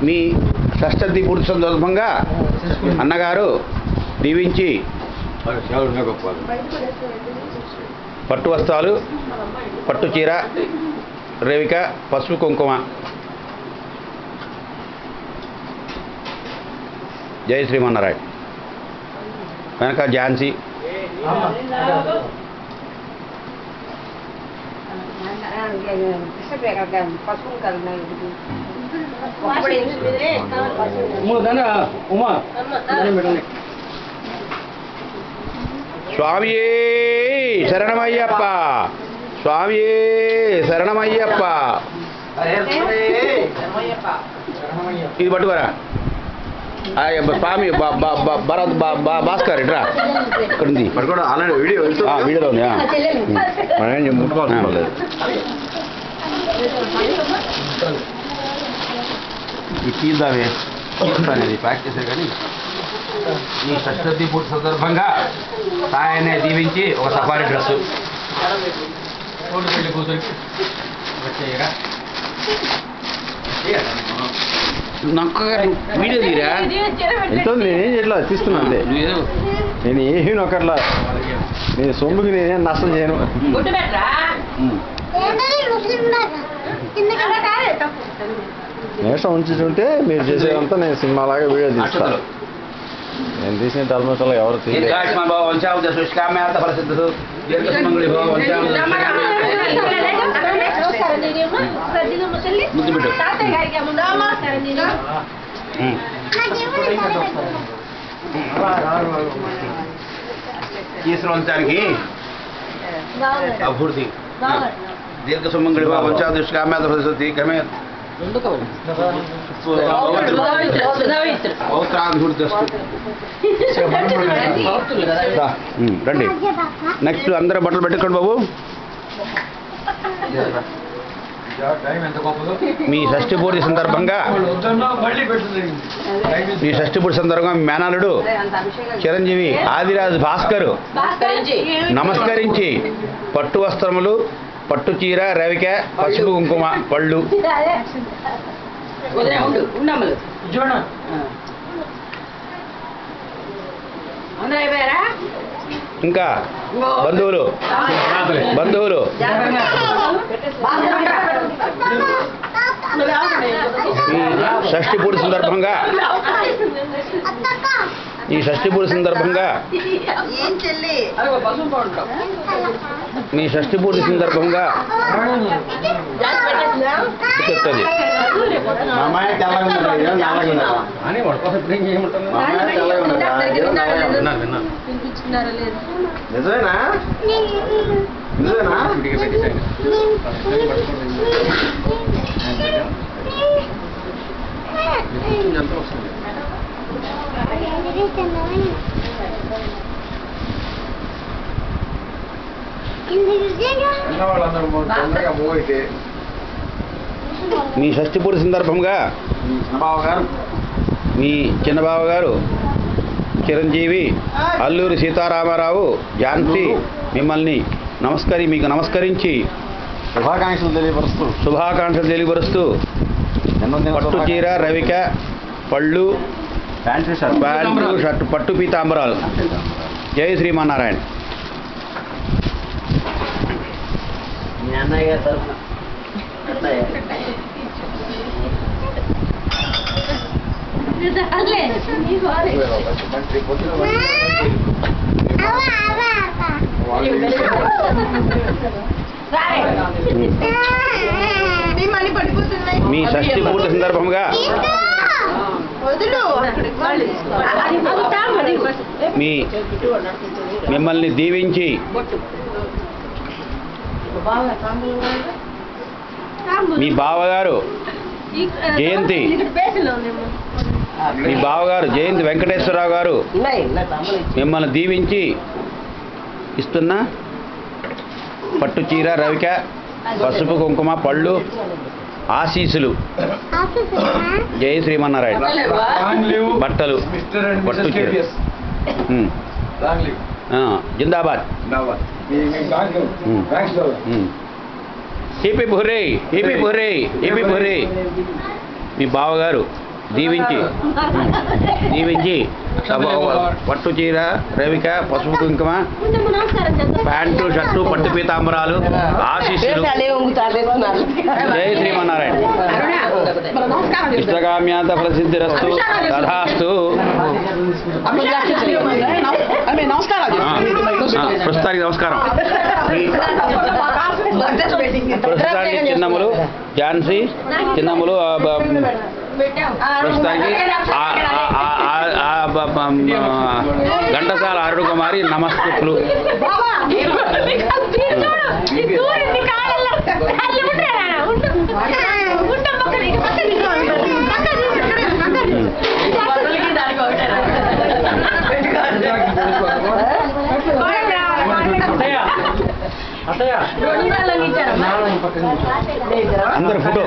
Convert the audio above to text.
మీ షష్ఠి పూర్తి సందర్భంగా అన్నగారు దీవించి పట్టు వస్త్రాలు, పట్టు చీర, రేవిక, పసుపు కుంకుమ. జై శ్రీమన్నారాయణ. వెనక ఝాన్సీ. స్వామియే శరణమయ్యప్ప, స్వామియే శరణమయ్యప్ప. ఇది పట్టుకోరా స్వామి. భరత్ భాస్కర్ ఇట్రా, ఇక్కడ ఉంది. వీడియోలో ఉంది. ఈ తీద్దామే అనేది ప్యాక్ చేసే. కానీ ఈ షష్ఠి పూర్తి సందర్భంగా సాయాన్ని దీవించి ఒక సఫారీ డ్రెస్సు. వీడియో తీరా ఎంతో నేనేం చేయట్లా, తీస్తున్నాను. నేను ఏమీ నొక్కట్లా, నేను సొమ్ముకి నేనేం నష్టం చేయను. వేషం ఉంచుంటే మీరు చేసేదంతా నేను సినిమాలాగా వీడియో తీస్తాను. నేను తీసిన ఆల్మోస్ట్ అలా ఎవరు తీయలేదు. ఈశ్వరంచానికి అభివృద్ధి దీర్ఘ సుమంగళి వంశాదుష్కామ్యాత సరస్వతి క్రమే రండి. నెక్స్ట్ అందరూ బట్టలు పెట్టుకోండి బాబు. మీ షష్ఠి పూర్తి సందర్భంగా మేనలుడు చిరంజీవి ఆదిరాజు భాస్కర్ నమస్కరించి పట్టు వస్త్రములు, పట్టు చీర, రవిక, పసుపు కుంకుమ, పళ్ళు. ఇంకా బంధువులు షష్ఠి పూర్తి సందర్భంగా ఈ షష్ఠి పూర్తి సందర్భంగా మీ షష్ఠి పూర్తి సందర్భంగా చెప్తుంది. నిజమేనా? మీ షష్ఠి పూర్తి సందర్భంగా మీ చిన్నబావ గారు చిరంజీవి అల్లూరి సీతారామారావు ఝాన్సీ మిమ్మల్ని మీకు నమస్కరించి శుభాకాంక్షలు తెలియపరుస్తూ పట్టు చీర, రవిక, పళ్ళు, ప్యాంటు, షర్టు, పట్టు పీతాంబరాలు. జై శ్రీమన్నారాయణ. మీ షష్ఠి పూర్తి సందర్భంగా మిమ్మల్ని దీవించి మీ బావగారు జయంతి వెంకటేశ్వరరావు గారు మిమ్మల్ని దీవించి ఇస్తున్న పట్టు చీర, రవిక, పసుపు కుంకుమ, పళ్ళు, ఆశీస్సులు. జై శ్రీమన్నారాయణ. బట్టలు, పట్టు చీర. జిందాబాద్. హీపీ బుహరే. మీ బావగారు దీవించి పట్టు చీర రేవిక పసుపు కుంకుమ ప్యాంటు షర్టు పట్టు పీతాంబరాలు ఆశీస్సులు జై శ్రీమన్నారాయణ ఇష్టకామ్యాంత ప్రసిద్ధిరస్తు తథాస్తు ప్రస్తుతానికి నమస్కారం ప్రస్తుతానికి చిన్నములు ఝాన్సీ చిన్నములు ప్రస్తుతానికి ఘంటసాల అరుణకుమారి నమస్కృతులు అందరు ఫోటో